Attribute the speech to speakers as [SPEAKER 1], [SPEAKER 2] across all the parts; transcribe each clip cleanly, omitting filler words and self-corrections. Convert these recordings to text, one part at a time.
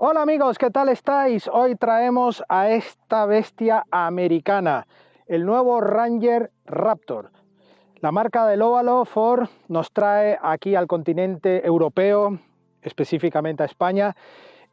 [SPEAKER 1] Hola amigos, ¿qué tal estáis? Hoy traemos a esta bestia americana, el nuevo Ranger Raptor. La marca del óvalo Ford nos trae aquí al continente europeo, específicamente a España,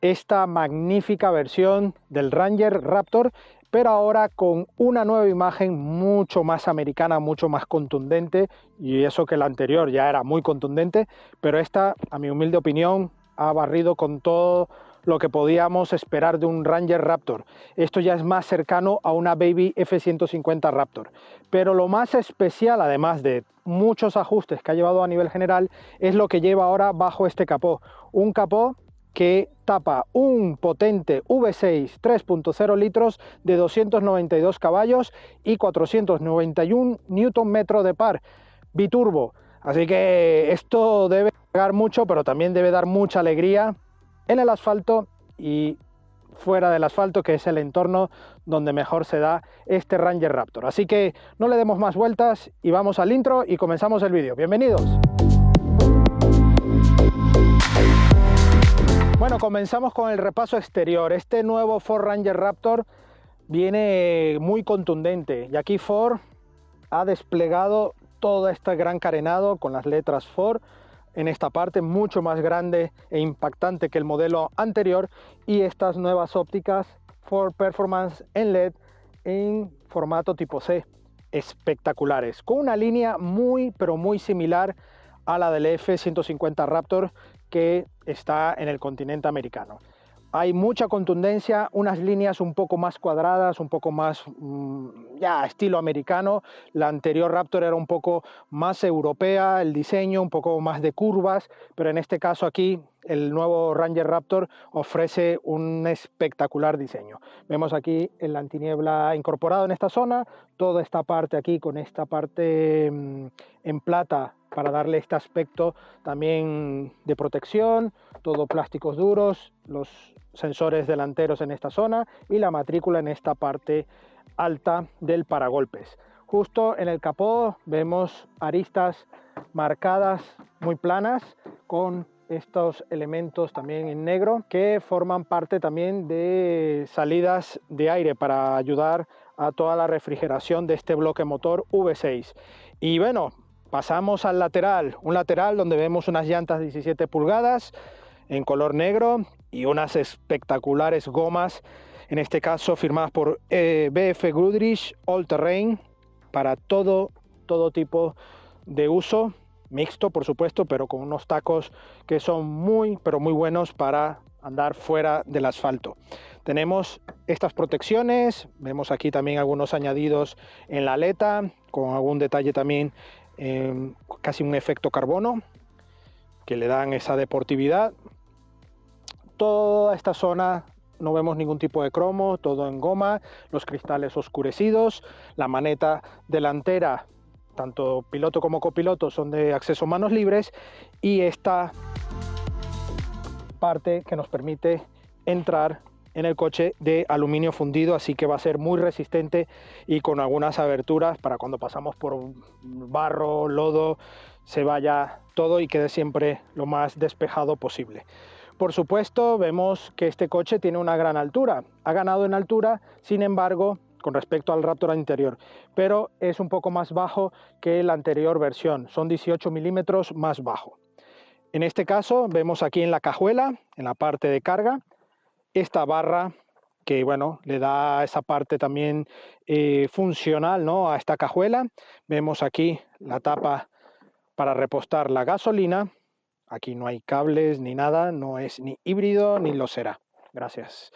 [SPEAKER 1] esta magnífica versión del Ranger Raptor, pero ahora con una nueva imagen mucho más americana, mucho más contundente, y eso que la anterior ya era muy contundente, pero esta, a mi humilde opinión, ha barrido con todo lo que podíamos esperar de un Ranger Raptor. Esto ya es más cercano a una Baby F-150 Raptor. Pero lo más especial, además de muchos ajustes que ha llevado a nivel general, es lo que lleva ahora bajo este capó. Un capó que tapa un potente V6 3.0 litros de 292 caballos y 491 Nm de par, biturbo. Así que esto debe cargar mucho, pero también debe dar mucha alegría en el asfalto y fuera del asfalto, que es el entorno donde mejor se da este Ranger Raptor. Así que no le demos más vueltas y vamos al intro y comenzamos el vídeo. ¡Bienvenidos! Bueno, comenzamos con el repaso exterior. Este nuevo Ford Ranger Raptor viene muy contundente y aquí Ford ha desplegado todo este gran carenado con las letras Ford en esta parte, mucho más grande e impactante que el modelo anterior, y estas nuevas ópticas Ford Performance en LED en formato tipo C, espectaculares, con una línea muy pero muy similar a la del F-150 Raptor que está en el continente americano. Hay mucha contundencia, unas líneas un poco más cuadradas, un poco más ya estilo americano. La anterior Raptor era un poco más europea, el diseño un poco más de curvas, pero en este caso aquí el nuevo Ranger Raptor ofrece un espectacular diseño. Vemos aquí el antiniebla incorporado en esta zona, toda esta parte aquí con esta parte en plata para darle este aspecto también de protección, todo plásticos duros, los sensores delanteros en esta zona y la matrícula en esta parte alta del paragolpes. Justo en el capó vemos aristas marcadas muy planas con estos elementos también en negro que forman parte también de salidas de aire para ayudar a toda la refrigeración de este bloque motor V6. Y bueno, pasamos al lateral, un lateral donde vemos unas llantas 17 pulgadas en color negro y unas espectaculares gomas, en este caso firmadas por BF Goodrich All Terrain, para todo tipo de uso, mixto por supuesto, pero con unos tacos que son muy pero muy buenos para andar fuera del asfalto. Tenemos estas protecciones, vemos aquí también algunos añadidos en la aleta, con algún detalle también, casi un efecto carbono, que le dan esa deportividad. Toda esta zona no vemos ningún tipo de cromo, todo en goma, los cristales oscurecidos, la maneta delantera, tanto piloto como copiloto son de acceso manos libres, y esta parte que nos permite entrar en el coche de aluminio fundido, así que va a ser muy resistente y con algunas aberturas para cuando pasamos por barro, lodo, se vaya todo y quede siempre lo más despejado posible. Por supuesto, vemos que este coche tiene una gran altura, ha ganado en altura, sin embargo, con respecto al Raptor anterior, pero es un poco más bajo que la anterior versión, son 18 milímetros más bajo. En este caso vemos aquí en la cajuela, en la parte de carga, esta barra que bueno, le da esa parte también funcional, ¿no?, a esta cajuela. Vemos aquí la tapa para repostar la gasolina. Aquí no hay cables ni nada, no es ni híbrido ni lo será. Gracias.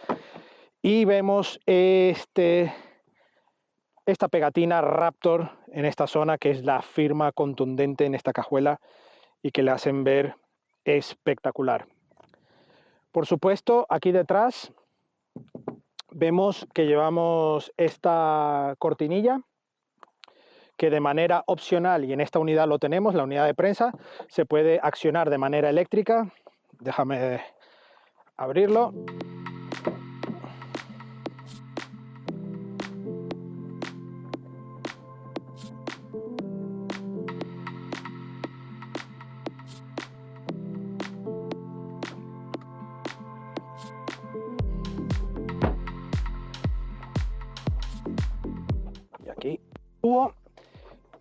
[SPEAKER 1] Y vemos esta pegatina Raptor en esta zona, que es la firma contundente en esta cajuela y que le hacen ver espectacular. Por supuesto, aquí detrás vemos que llevamos esta cortinilla que de manera opcional, y en esta unidad lo tenemos, la unidad de prensa, se puede accionar de manera eléctrica. Déjame abrirlo.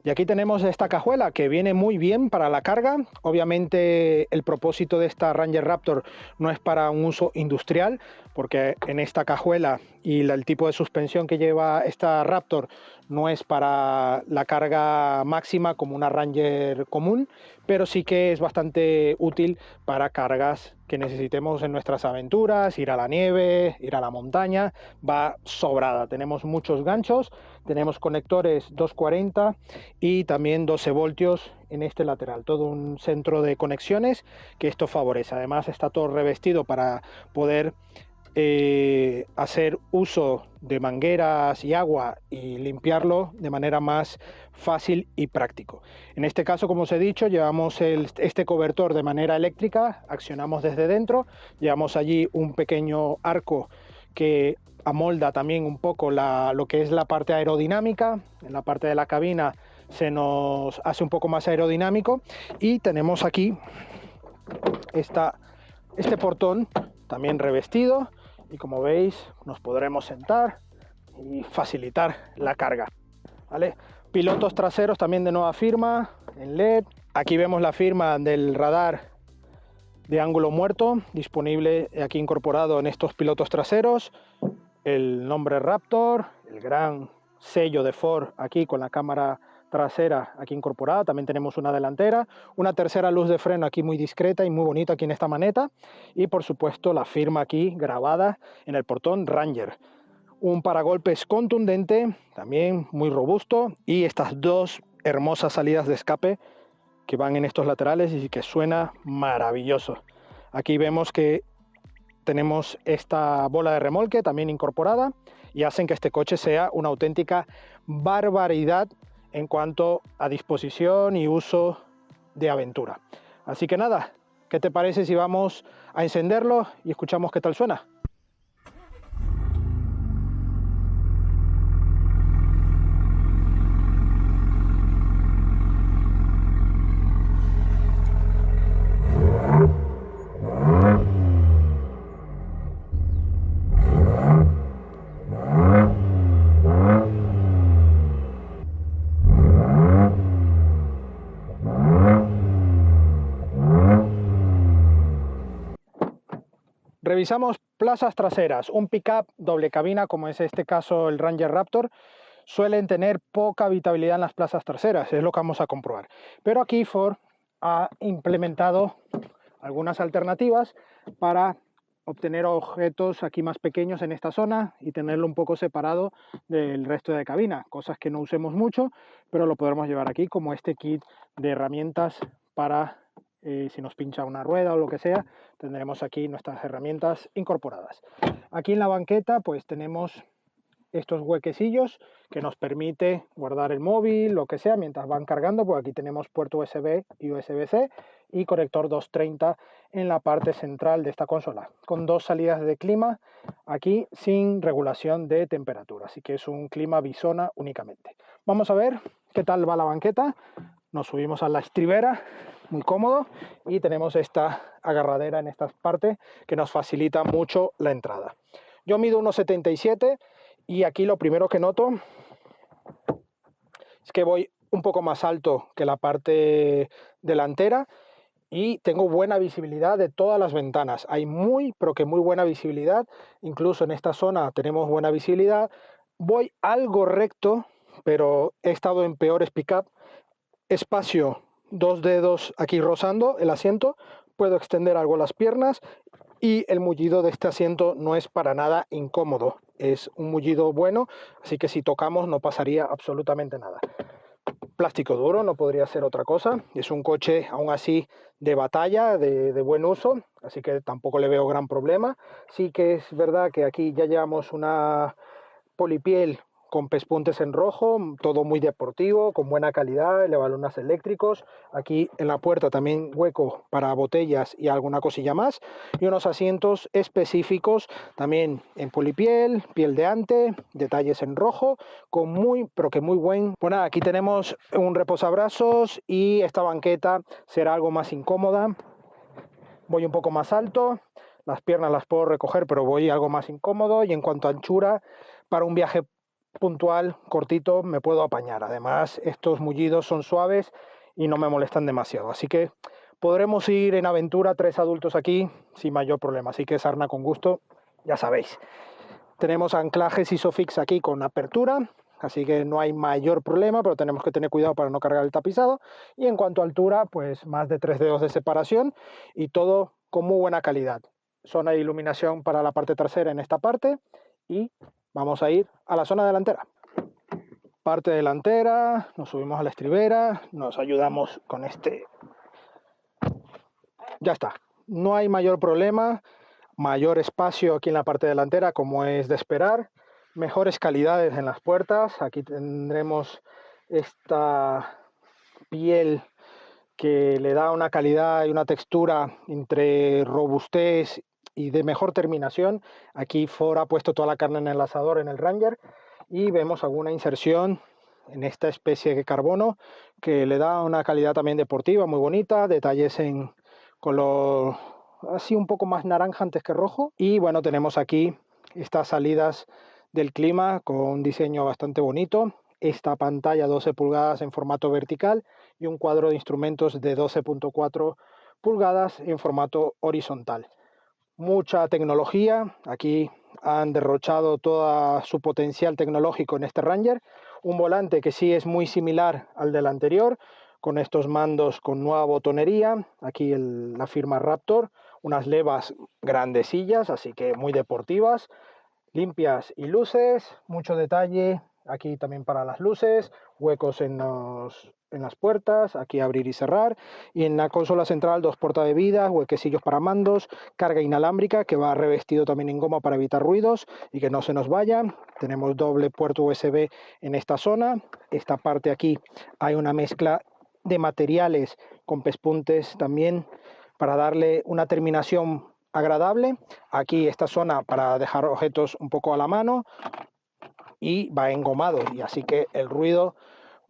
[SPEAKER 1] Y aquí tenemos esta cajuela que viene muy bien para la carga. Obviamente el propósito de esta Ranger Raptor no es para un uso industrial, porque en esta cajuela y el tipo de suspensión que lleva esta Raptor no es para la carga máxima como una Ranger común, pero sí que es bastante útil para cargas que necesitemos en nuestras aventuras, ir a la nieve, ir a la montaña. Va sobrada, tenemos muchos ganchos, tenemos conectores 240 y también 12 voltios en este lateral, todo un centro de conexiones que esto favorece. Además está todo revestido para poder hacer uso de mangueras y agua y limpiarlo de manera más fácil y práctico. En este caso, como os he dicho, llevamos este cobertor de manera eléctrica, accionamos desde dentro, llevamos allí un pequeño arco que amolda también un poco lo que es la parte aerodinámica. En la parte de la cabina se nos hace un poco más aerodinámico y tenemos aquí este portón también revestido y como veis nos podremos sentar y facilitar la carga, ¿vale? Pilotos traseros también de nueva firma en LED. Aquí vemos la firma del radar de ángulo muerto disponible aquí incorporado en estos pilotos traseros, el nombre Raptor, el gran sello de Ford aquí con la cámara trasera aquí incorporada, también tenemos una delantera, una tercera luz de freno aquí muy discreta y muy bonita aquí en esta maneta y por supuesto la firma aquí grabada en el portón Ranger. Un paragolpes contundente, también muy robusto y estas dos hermosas salidas de escape que van en estos laterales y que suena maravilloso. Aquí vemos que tenemos esta bola de remolque también incorporada y hacen que este coche sea una auténtica barbaridad en cuanto a disposición y uso de aventura. Así que nada, ¿qué te parece si vamos a encenderlo y escuchamos qué tal suena? Revisamos plazas traseras. Un pickup doble cabina, como es este caso el Ranger Raptor, suelen tener poca habitabilidad en las plazas traseras, es lo que vamos a comprobar. Pero aquí Ford ha implementado algunas alternativas para obtener objetos aquí más pequeños en esta zona y tenerlo un poco separado del resto de cabina, cosas que no usemos mucho, pero lo podremos llevar aquí como este kit de herramientas para si nos pincha una rueda o lo que sea, tendremos aquí nuestras herramientas incorporadas. Aquí en la banqueta pues tenemos estos huequecillos que nos permite guardar el móvil, lo que sea, mientras van cargando, pues aquí tenemos puerto USB y USB-C y conector 230 en la parte central de esta consola, con dos salidas de clima aquí sin regulación de temperatura, así que es un clima bisona únicamente. Vamos a ver qué tal va la banqueta. Nos subimos a la estribera, muy cómodo, y tenemos esta agarradera en esta parte que nos facilita mucho la entrada. Yo mido 1,77 y aquí lo primero que noto es que voy un poco más alto que la parte delantera y tengo buena visibilidad de todas las ventanas. Hay pero que muy buena visibilidad, incluso en esta zona tenemos buena visibilidad. Voy algo recto, pero he estado en peores pick-up. Espacio, 2 dedos aquí rozando el asiento, puedo extender algo las piernas y el mullido de este asiento no es para nada incómodo, es un mullido bueno, así que si tocamos no pasaría absolutamente nada. Plástico duro, no podría ser otra cosa, es un coche aún así de batalla, de buen uso, así que tampoco le veo gran problema. Sí que es verdad que aquí ya llevamos una polipiel con pespuntes en rojo, todo muy deportivo, con buena calidad, elevalonas eléctricos. Aquí en la puerta también hueco para botellas y alguna cosilla más. Y unos asientos específicos también en polipiel, piel de ante, detalles en rojo, con pero que muy buen. Bueno, aquí tenemos un reposabrazos y esta banqueta será algo más incómoda. Voy un poco más alto, las piernas las puedo recoger, pero voy algo más incómodo. Y en cuanto a anchura, para un viaje puntual, cortito, me puedo apañar. Además, estos mullidos son suaves y no me molestan demasiado. Así que podremos ir en aventura 3 adultos aquí sin mayor problema. Así que sarna con gusto, ya sabéis. Tenemos anclajes ISOFIX aquí con apertura, así que no hay mayor problema, pero tenemos que tener cuidado para no cargar el tapizado. Y en cuanto a altura, pues más de 3 dedos de separación y todo con muy buena calidad. Zona de iluminación para la parte trasera en esta parte y vamos a ir a la zona delantera. Parte delantera, nos subimos a la estribera, nos ayudamos con este. Ya está, no hay mayor problema, mayor espacio aquí en la parte delantera como es de esperar, mejores calidades en las puertas, aquí tendremos esta piel que le da una calidad y una textura entre robustez y de mejor terminación. Aquí Ford ha puesto toda la carne en el asador en el Ranger y vemos alguna inserción en esta especie de carbono que le da una calidad también deportiva muy bonita, detalles en color así un poco más naranja antes que rojo. Y bueno, tenemos aquí estas salidas del clima con un diseño bastante bonito, esta pantalla 12 pulgadas en formato vertical y un cuadro de instrumentos de 12.4 pulgadas en formato horizontal. Mucha tecnología, aquí han derrochado todo su potencial tecnológico en este Ranger, un volante que sí es muy similar al del anterior, con estos mandos con nueva botonería, aquí la firma Raptor, unas levas grandecillas, así que muy deportivas, limpias y luces, mucho detalle aquí también para las luces, huecos en las puertas, aquí abrir y cerrar, y en la consola central 2 portabebidas, huequecillos para mandos, carga inalámbrica que va revestido también en goma para evitar ruidos y que no se nos vayan. Tenemos doble puerto USB en esta zona. Esta parte aquí hay una mezcla de materiales con pespuntes también para darle una terminación agradable. Aquí esta zona para dejar objetos un poco a la mano y va engomado, y así que el ruido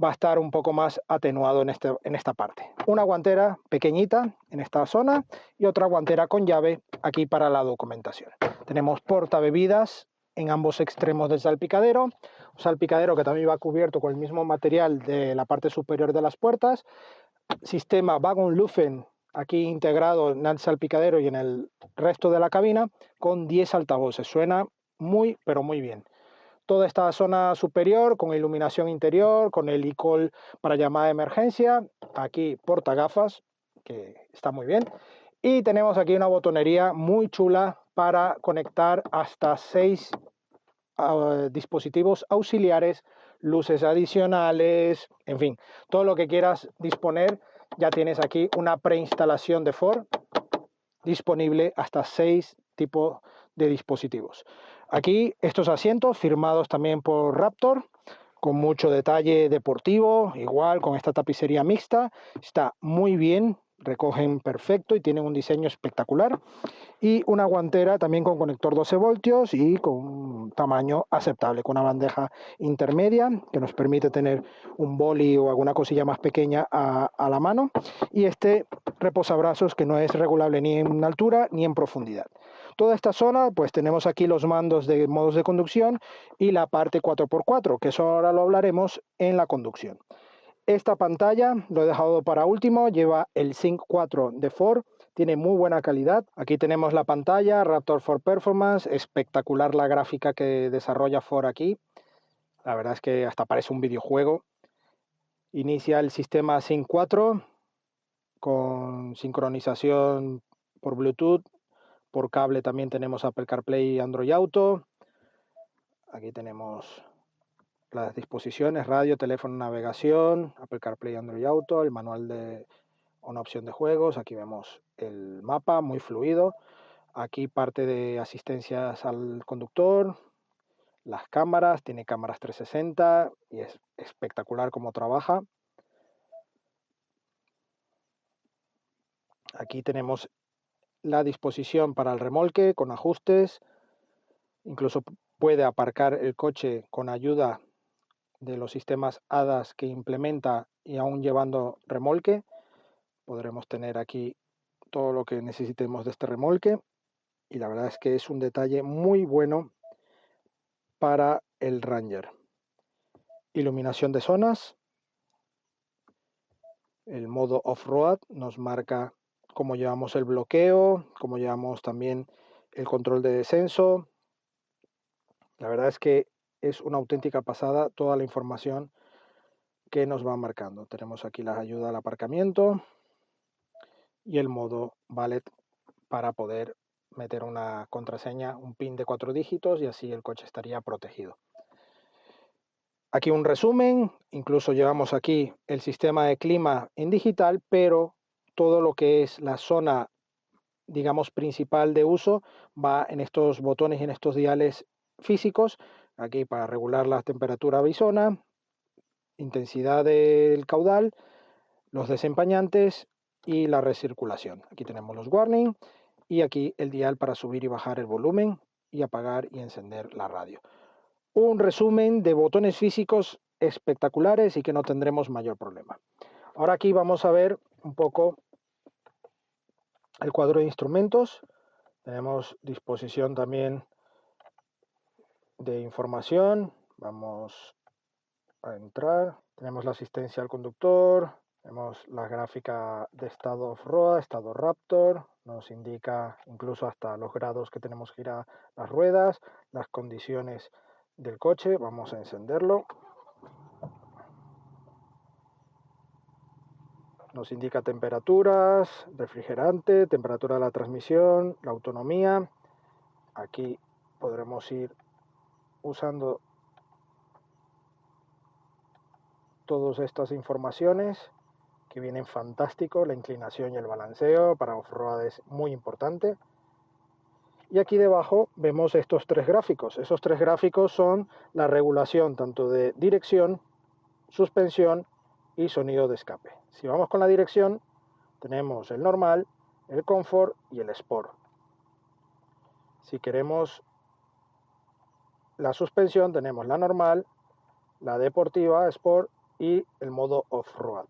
[SPEAKER 1] va a estar un poco más atenuado en esta parte. Una guantera pequeñita en esta zona y otra guantera con llave aquí para la documentación. Tenemos portabebidas en ambos extremos del salpicadero, un salpicadero que también va cubierto con el mismo material de la parte superior de las puertas, sistema Wagenlufen aquí integrado en el salpicadero y en el resto de la cabina con 10 altavoces. Suena muy, pero muy bien. Toda esta zona superior con iluminación interior, con el iCall para llamada de emergencia. Aquí portagafas, que está muy bien. Y tenemos aquí una botonería muy chula para conectar hasta 6 dispositivos auxiliares, luces adicionales, en fin, todo lo que quieras disponer. Ya tienes aquí una preinstalación de Ford disponible hasta 6 tipos de dispositivos. Aquí estos asientos firmados también por Raptor, con mucho detalle deportivo, igual con esta tapicería mixta, está muy bien, recogen perfecto y tienen un diseño espectacular. Y una guantera también con conector 12 voltios y con un tamaño aceptable, con una bandeja intermedia que nos permite tener un boli o alguna cosilla más pequeña a la mano. Y este reposabrazos que no es regulable ni en altura ni en profundidad. Toda esta zona, pues tenemos aquí los mandos de modos de conducción y la parte 4x4, que eso ahora lo hablaremos en la conducción. Esta pantalla, lo he dejado para último, lleva el Sync 4 de Ford, tiene muy buena calidad. Aquí tenemos la pantalla Raptor 4 Performance, espectacular la gráfica que desarrolla Ford aquí. La verdad es que hasta parece un videojuego. Inicia el sistema Sync 4 con sincronización por Bluetooth. Por cable también tenemos Apple CarPlay y Android Auto. Aquí tenemos las disposiciones, radio, teléfono, navegación, Apple CarPlay, Android Auto, el manual de una opción de juegos. Aquí vemos el mapa muy fluido. Aquí parte de asistencias al conductor, las cámaras, tiene cámaras 360 y es espectacular cómo trabaja. Aquí tenemos la disposición para el remolque con ajustes, incluso puede aparcar el coche con ayuda de los sistemas ADAS que implementa y aún llevando remolque. Podremos tener aquí todo lo que necesitemos de este remolque y la verdad es que es un detalle muy bueno para el Ranger. iluminación de zonas. El modo off-road nos marca cómo llevamos el bloqueo, cómo llevamos también el control de descenso. La verdad es que es una auténtica pasada toda la información que nos va marcando. Tenemos aquí la ayuda al aparcamiento y el modo valet para poder meter una contraseña, un PIN de 4 dígitos, y así el coche estaría protegido. Aquí un resumen, incluso llevamos aquí el sistema de clima en digital, pero todo lo que es la zona, digamos, principal de uso va en estos botones y en estos diales físicos, aquí para regular la temperatura bisona, intensidad del caudal, los desempañantes y la recirculación. Aquí tenemos los warning y aquí el dial para subir y bajar el volumen y apagar y encender la radio. Un resumen de botones físicos espectaculares y que no tendremos mayor problema. Ahora aquí vamos a ver un poco el cuadro de instrumentos. Tenemos disposición también de información. Vamos a entrar. Tenemos la asistencia al conductor. Tenemos la gráfica de estado off-road, estado Raptor. Nos indica incluso hasta los grados que tenemos que girar las ruedas, las condiciones del coche. Vamos a encenderlo. Nos indica temperaturas, refrigerante, temperatura de la transmisión, la autonomía. Aquí podremos ir usando todas estas informaciones que vienen fantástico. La inclinación y el balanceo para off-road es muy importante. Y aquí debajo vemos estos tres gráficos. Esos tres gráficos son la regulación tanto de dirección, suspensión y sonido de escape. Si vamos con la dirección, tenemos el normal, el comfort y el sport. Si queremos la suspensión, tenemos la normal, la deportiva, sport y el modo off-road.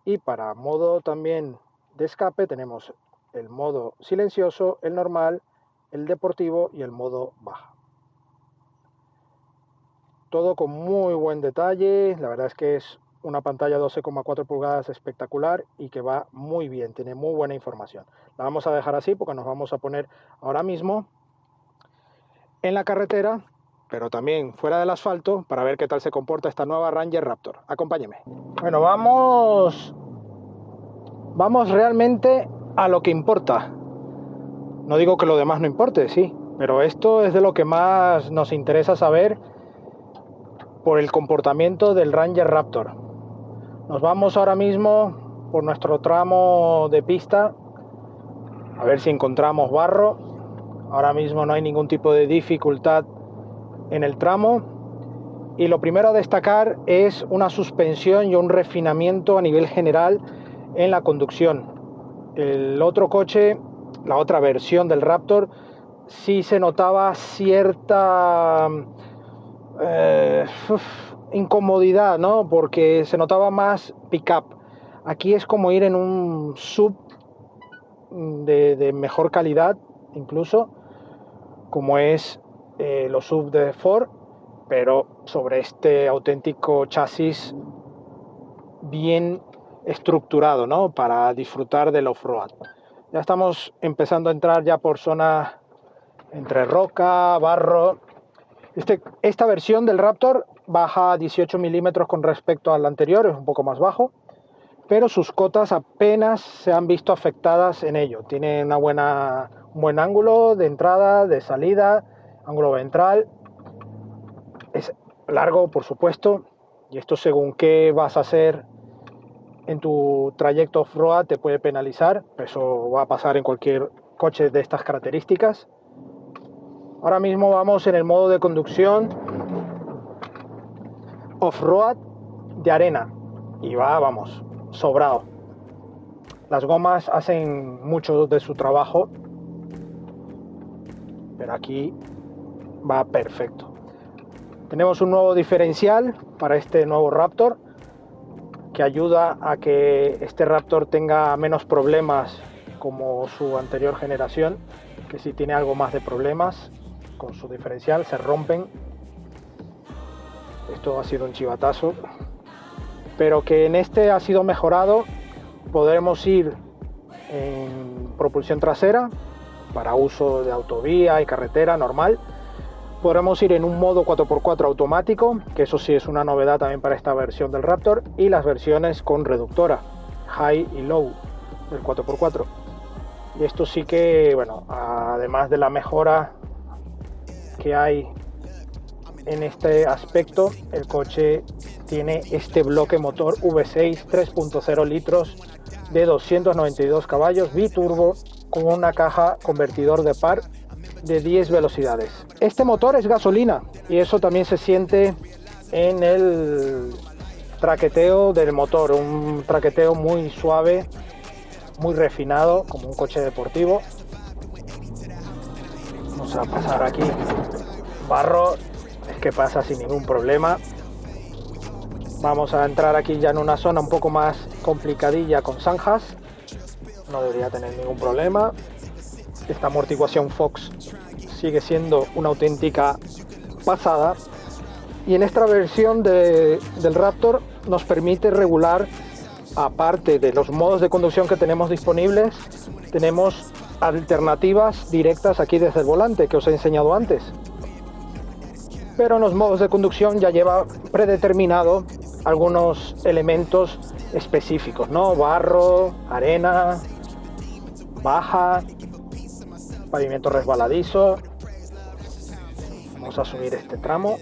[SPEAKER 1] Y para modo también de escape tenemos el modo silencioso, el normal, el deportivo y el modo baja. Todo con muy buen detalle. La verdad es que es una pantalla 12,4 pulgadas espectacular y que va muy bien, tiene muy buena información. La vamos a dejar así porque nos vamos a poner ahora mismo en la carretera, pero también fuera del asfalto, para ver qué tal se comporta esta nueva Ranger Raptor. Acompáñeme. Bueno, vamos realmente a lo que importa. No digo que lo demás no importe, sí, pero esto es de lo que más nos interesa saber por el comportamiento del Ranger Raptor. Nos vamos ahora mismo por nuestro tramo de pista a ver si encontramos barro. Ahora mismo no hay ningún tipo de dificultad en el tramo. Y lo primero a destacar es una suspensión y un refinamiento a nivel general en la conducción. El otro coche, la otra versión del Raptor, sí se notaba cierta incomodidad, ¿no? Porque se notaba más pick-up. Aquí es como ir en un sub de mejor calidad, incluso, como es los sub de Ford, pero sobre este auténtico chasis bien estructurado, ¿no? Para disfrutar del off-road. Ya estamos empezando a entrar ya por zona entre roca, barro. Esta versión del Raptor baja 18 milímetros con respecto al anterior, es un poco más bajo, pero sus cotas apenas se han visto afectadas en ello. Tiene un buen ángulo de entrada, de salida, ángulo ventral. Es largo, por supuesto, y esto según qué vas a hacer en tu trayecto off-road te puede penalizar. Eso va a pasar en cualquier coche de estas características. Ahora mismo vamos en el modo de conducción off-road de arena y vamos, sobrado. Las gomas hacen mucho de su trabajo, pero aquí va perfecto. Tenemos un nuevo diferencial para este nuevo Raptor que ayuda a que este Raptor tenga menos problemas como su anterior generación, que sí tiene algo más de problemas con su diferencial, se rompen. esto ha sido un chivatazo, pero que en este ha sido mejorado. Podremos ir en propulsión trasera para uso de autovía y carretera normal. Podremos ir en un modo 4x4 automático, que eso sí es una novedad también para esta versión del Raptor, y las versiones con reductora, high y low del 4x4. Y esto sí que, bueno, además de la mejora que hay en este aspecto, el coche tiene este bloque motor V6 3.0 litros de 292 caballos biturbo con una caja convertidor de par de 10 velocidades. Este motor es gasolina y eso también se siente en el traqueteo del motor, un traqueteo muy suave, muy refinado, como un coche deportivo. Vamos a pasar aquí barro, es que pasa sin ningún problema. Vamos a entrar aquí ya en una zona un poco más complicadilla con zanjas, no debería tener ningún problema. Esta amortiguación Fox sigue siendo una auténtica pasada, y en esta versión del Raptor nos permite regular, aparte de los modos de conducción que tenemos disponibles, tenemos alternativas directas aquí desde el volante que os he enseñado antes, pero en los modos de conducción ya lleva predeterminado algunos elementos específicos, ¿no? Barro, arena, baja, pavimento resbaladizo. Vamos a subir este tramo.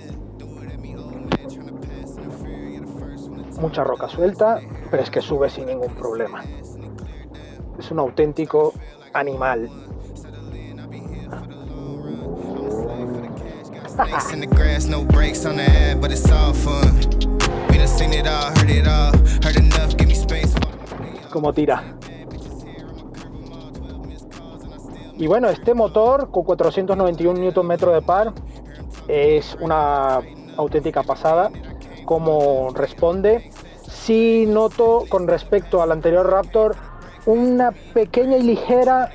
[SPEAKER 1] Mucha roca suelta, pero es que sube sin ningún problema. Es un auténtico animal. Como tira. Y bueno, este motor con 491 Nm de par es una auténtica pasada como responde. Sí noto con respecto al anterior Raptor una pequeña y ligera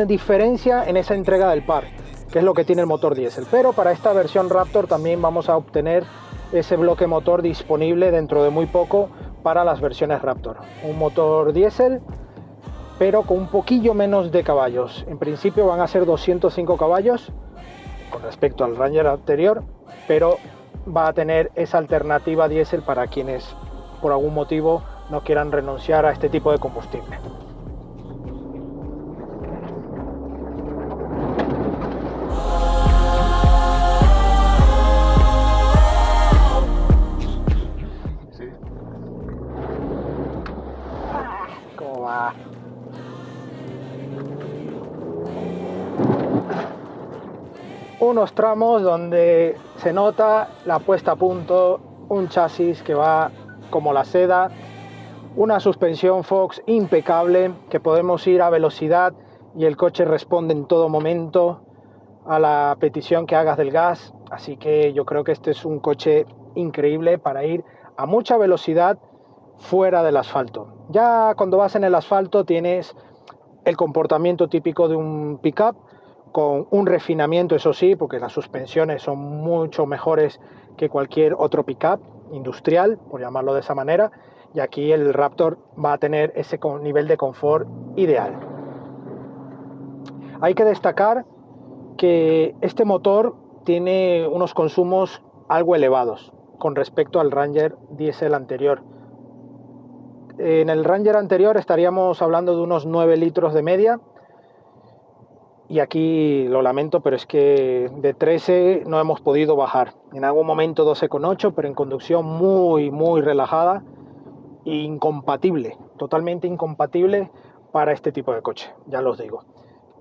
[SPEAKER 1] diferencia en esa entrega del par, que es lo que tiene el motor diésel, pero para esta versión Raptor también vamos a obtener ese bloque motor disponible dentro de muy poco para las versiones Raptor. Un motor diésel, pero con un poquillo menos de caballos. En principio van a ser 205 caballos con respecto al Ranger anterior, pero va a tener esa alternativa diésel para quienes por algún motivo no quieran renunciar a este tipo de combustible. ¿Cómo va? Unos tramos donde se nota la puesta a punto, un chasis que va como la seda, una suspensión Fox impecable, que podemos ir a velocidad y el coche responde en todo momento a la petición que hagas del gas. Así que yo creo que este es un coche increíble para ir a mucha velocidad fuera del asfalto. Ya cuando vas en el asfalto tienes el comportamiento típico de un pickup, con un refinamiento, eso sí, porque las suspensiones son mucho mejores que cualquier otro pickup industrial, por llamarlo de esa manera, y aquí el Raptor va a tener ese nivel de confort ideal. Hay que destacar que este motor tiene unos consumos algo elevados con respecto al Ranger diésel anterior. En el Ranger anterior estaríamos hablando de unos 9 litros de media, y aquí lo lamento, pero es que de 13 no hemos podido bajar. En algún momento 12,8, pero en conducción muy relajada e incompatible, totalmente incompatible para este tipo de coche, ya los digo.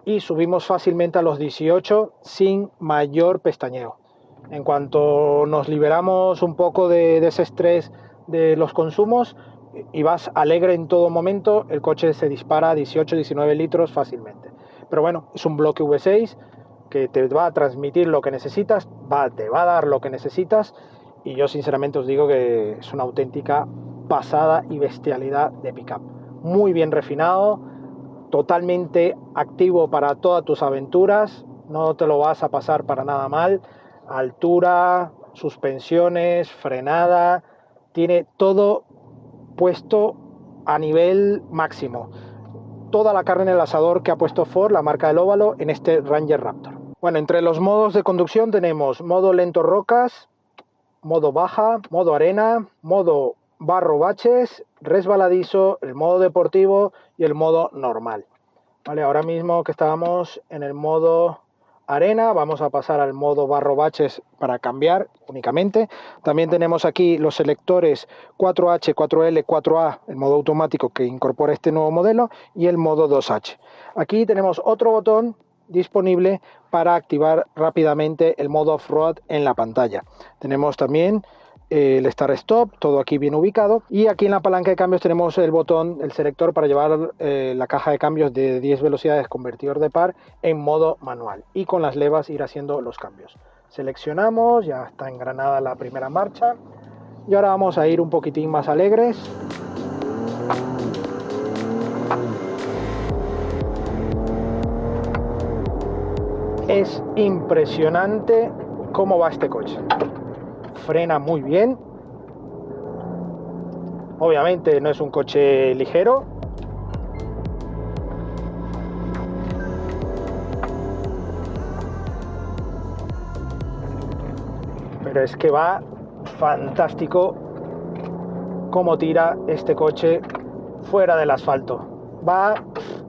[SPEAKER 1] Y subimos fácilmente a los 18 sin mayor pestañeo. En cuanto nos liberamos un poco de ese estrés de los consumos y vas alegre en todo momento, el coche se dispara a 18-19 litros fácilmente. Pero bueno, es un bloque V6 que te va a transmitir lo que necesitas, te va a dar lo que necesitas, y yo sinceramente os digo que es una auténtica pasada y bestialidad de pickup. Muy bien refinado, totalmente activo para todas tus aventuras, no te lo vas a pasar para nada mal. Altura, suspensiones, frenada, tiene todo puesto a nivel máximo. Toda la carne en el asador que ha puesto Ford, la marca del óvalo, en este Ranger Raptor. Bueno, entre los modos de conducción tenemos modo lento rocas, modo baja, modo arena, modo barro baches, resbaladizo, el modo deportivo y el modo normal. Vale, ahora mismo que estábamos en el modo arena, vamos a pasar al modo barro baches para cambiar únicamente. También tenemos aquí los selectores 4H, 4L, 4A, el modo automático que incorpora este nuevo modelo, y el modo 2H. Aquí tenemos otro botón disponible para activar rápidamente el modo off-road en la pantalla. Tenemos también el Start Stop, todo aquí bien ubicado, y aquí en la palanca de cambios tenemos el botón, el selector para llevar la caja de cambios de 10 velocidades convertidor de par en modo manual, y con las levas ir haciendo los cambios. Seleccionamos, ya está engranada la primera marcha, y ahora vamos a ir un poquitín más alegres. Es impresionante cómo va este coche. Frena muy bien. Obviamente no es un coche ligero. Pero es que va fantástico cómo tira este coche fuera del asfalto.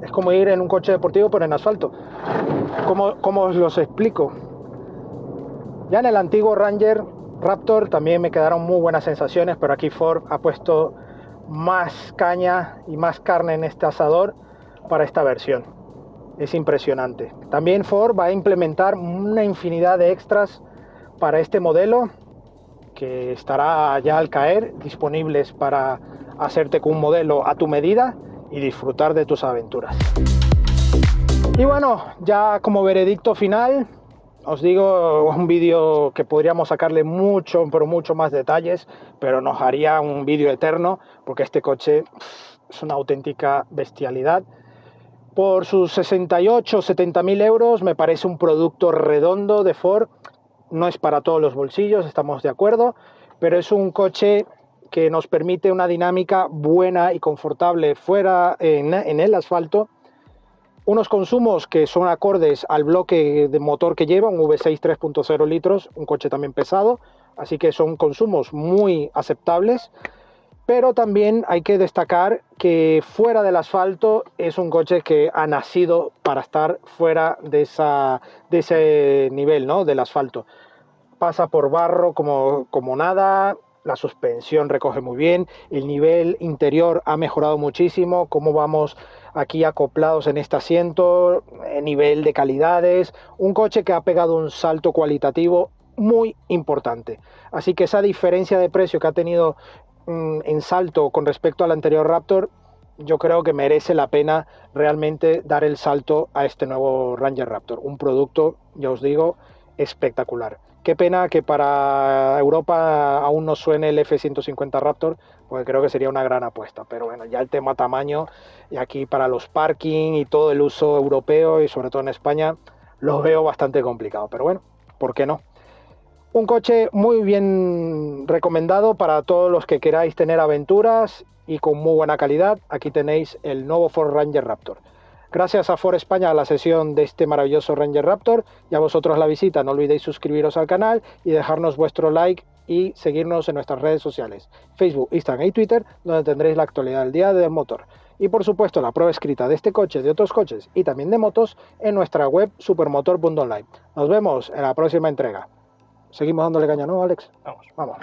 [SPEAKER 1] Es como ir en un coche deportivo pero en asfalto. ¿Cómo os los explico? Ya en el antiguo Ranger Raptor también me quedaron muy buenas sensaciones, pero aquí Ford ha puesto más caña y más carne en este asador para esta versión. Es impresionante. También Ford va a implementar una infinidad de extras para este modelo que estará ya al caer, disponibles para hacerte con un modelo a tu medida y disfrutar de tus aventuras. Y bueno, ya como veredicto final, os digo, un vídeo que podríamos sacarle mucho, pero mucho más detalles, pero nos haría un vídeo eterno, porque este coche es una auténtica bestialidad. Por sus 68 o 70.000 euros me parece un producto redondo de Ford. No es para todos los bolsillos, estamos de acuerdo, pero es un coche que nos permite una dinámica buena y confortable fuera en el asfalto. Unos consumos que son acordes al bloque de motor que lleva, un V6 3.0 litros, un coche también pesado, así que son consumos muy aceptables, pero también hay que destacar que fuera del asfalto es un coche que ha nacido para estar fuera de ese nivel, ¿no?, del asfalto. Pasa por barro como nada, la suspensión recoge muy bien, el nivel interior ha mejorado muchísimo, cómo vamos aquí acoplados en este asiento, nivel de calidades, un coche que ha pegado un salto cualitativo muy importante. Así que esa diferencia de precio que ha tenido en salto con respecto al anterior Raptor, yo creo que merece la pena realmente dar el salto a este nuevo Ranger Raptor, un producto, ya os digo, espectacular. Qué pena que para Europa aún no suene el F-150 Raptor, porque creo que sería una gran apuesta. Pero bueno, ya el tema tamaño, y aquí para los parking y todo el uso europeo, y sobre todo en España, lo veo bastante complicado. Pero bueno, ¿por qué no? Un coche muy bien recomendado para todos los que queráis tener aventuras y con muy buena calidad. Aquí tenéis el nuevo Ford Ranger Raptor. Gracias a Ford España a la sesión de este maravilloso Ranger Raptor y a vosotros la visita. No olvidéis suscribiros al canal y dejarnos vuestro like y seguirnos en nuestras redes sociales, Facebook, Instagram y Twitter, donde tendréis la actualidad del día del motor. Y por supuesto la prueba escrita de este coche, de otros coches y también de motos en nuestra web supermotor.online. Nos vemos en la próxima entrega. Seguimos dándole caña, ¿no, Alex?
[SPEAKER 2] Vamos.
[SPEAKER 1] Vamos.